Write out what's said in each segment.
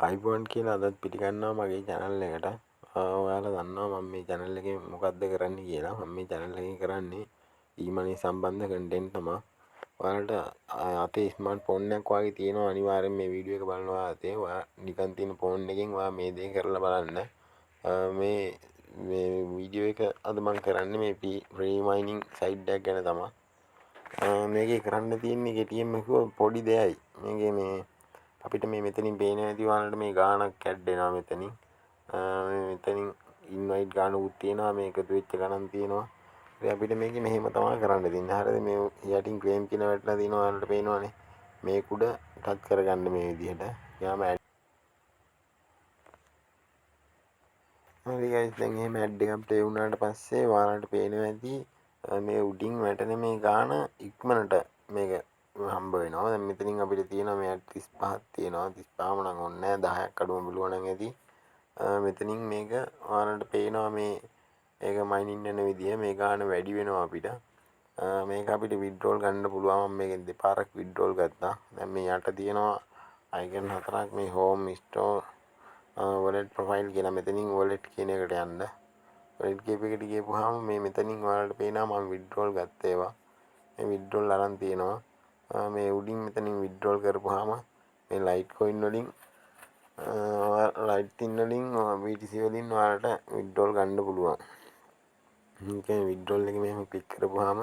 අයිබෝන් කියලා අදත් පිළිගන්නවා මගේ channel එකට. ඔයාලා දන්නවා මම මේ channel එකේ මොකද්ද කරන්නේ කියලා. මම මේ channel එකේ කරන්නේ e-money සම්බන්ධ content තමයි. ඔයාලට අතේ ස්මාර්ට්ෆෝන් එකක් වගේ තියෙනවා අනිවාර්යෙන් මේ වීඩියෝ එක බලනවා අතේ. ඔයා නිකන් තියෙන ෆෝන් එකෙන් ඔයා මේ දේ කරලා බලන්න. මේ වීඩියෝ එක අද මම කරන්නේ මේ free mining site එකක් ගැන තමයි. මේකේ කරන්න තියෙන්නේ කෙටියෙන්ම කිව්වොත් පොඩි දෙයයි. මේකේ මේ අපිට මේ මෙතනින් පේන ඇති ඔයාලට මේ ගානක් ඇඩ් වෙනවා මෙතනින්. මෙතනින් ඉන්වයිට් ගානකුත් තියෙනවා මේ එකතු වෙච්ච ගණන් තියෙනවා. ඉතින් අපිට මේකේ මෙහෙම තමයි කරන්න තියෙන්නේ. හරිද? මේ යටින් ක්ලේම් කියලා වැටලා තියෙනවා ඔයාලට පේනවනේ. මේක උඩ ටච් කරගන්න මේ විදිහට. යාම හරි guys දැන් එහෙම ඇඩ් එකක් ප්ලේ වුණාට පස්සේ ඔයාලට පේනවා ඇති මේ උඩින් වැටෙන මේ ගාන ඉක්මනට මේක හම්බ වෙනවා. දැන් මෙතනින් අපිට තියෙනවා මේ 35ක් තියෙනවා. 35ම නම් ඕනේ නැහැ 10ක් අඩුම බලුවා නම් ඇති. මෙතනින් මේක ඔයාලට පේනවා මේ ඒක මයිනින් යන විදිය මේ ගාන වැඩි වෙනවා අපිට. මේක අපිට විඩ්‍රෝල් ගන්න පුළුවන්. මම මේකෙන් දෙපාරක් විඩ්‍රෝල් ගත්තා. දැන් මේ යට තියෙනවා අයිකන් හතරක් මේ හෝම් ස්ටෝර් wallet profile කියලා මෙතනින් wallet කියන එකට යන්න. wallet කියප එකට ගියපුවාම මේ මෙතනින් ඔයාලට පේනවා මම විඩ්‍රෝල් ගත්ත ඒවා. මේ විඩ්‍රෝල් අරන් තියෙනවා. මේ උඩින් මෙතනින් විඩ්‍රෝල් කරපුවාම මේ ලයිට් කොයින් වලින් ලයිට් ඉන් වලින් BTC වලින් ඔයාලට විඩ්‍රෝල් ගන්න පුළුවන්. මේකේ විඩ්‍රෝල් එක මෙහෙම ක්ලික් කරපුවාම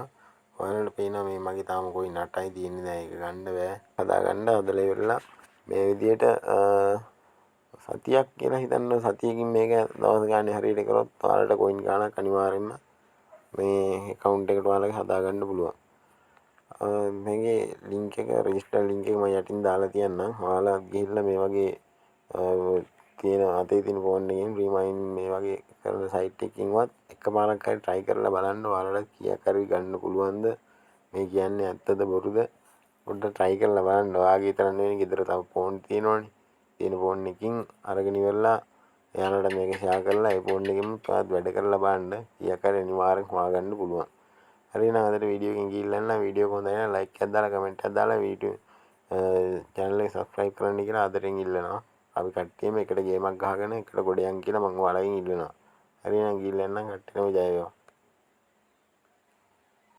ඔයාලට පේනවා මේ මගේ තාම කොයින් 8යි තියෙන්නේ දැන් ඒක ගන්න බෑ. හදාගන්න හදලා ඉවරලා මේ විදියට සතියක් කියලා හිතන්න සතියකින් මේක දවස් ගානේ හරියට කරොත් ඔයාලට කොයින් ගාණක් අනිවාර්යෙන්ම මේ account එකට ඔයාලගේ හදාගන්න පුළුවන්. මේකේ link එක register link එක මම යටින් දාලා තියන්නම්. ඔයාලා ගිහිල්ලා මේ වගේ තියෙන අතේ තියෙන ෆෝන් එකෙන් රිමයින් මේ වගේ කරන site එකකින්වත් එකපාරක් හරි try කරලා බලන්න ඔයාලට කීයක් හරි ගන්න පුළුවන්ද මේ කියන්නේ ඇත්තද බොරුද පොඩ්ඩක් try කරලා බලන්න. ඔයාගේ විතර නෙවෙයි ගෙදර තව ෆෝන් තියෙනවනේ. තියෙන ෆෝන් එකකින් අරගෙන ඉවරලා එයාලට මේක ෂෙයා කරලා ඒ ෆෝන් එකෙන් ඔයාත් වැඩ කරලා බලන්න කීයක් හරි අනිවාර්යෙන් හොයාගන්න පුළුවන්. හරි එහෙනම් අදට වීඩියෝ එකෙන් ගිහිල්ලා නම් වීඩියෝ එක හොඳයි නම් ලයික් එකක් දාලා කමෙන්ට් එකක් දාලා වීඩියෝ channel එක subscribe කරන්න කියලා ආදරෙන් ඉල්ලනවා. අපි කට්ටියම එකට ගේමක් ගහගෙන එකට ගොඩ යන් කියලා මම ඔයාලගෙන් ඉල්ලනවා. හරි එහෙනම් ගිහිල්ලා එන්නම් කට්ටියම ජය වේවා.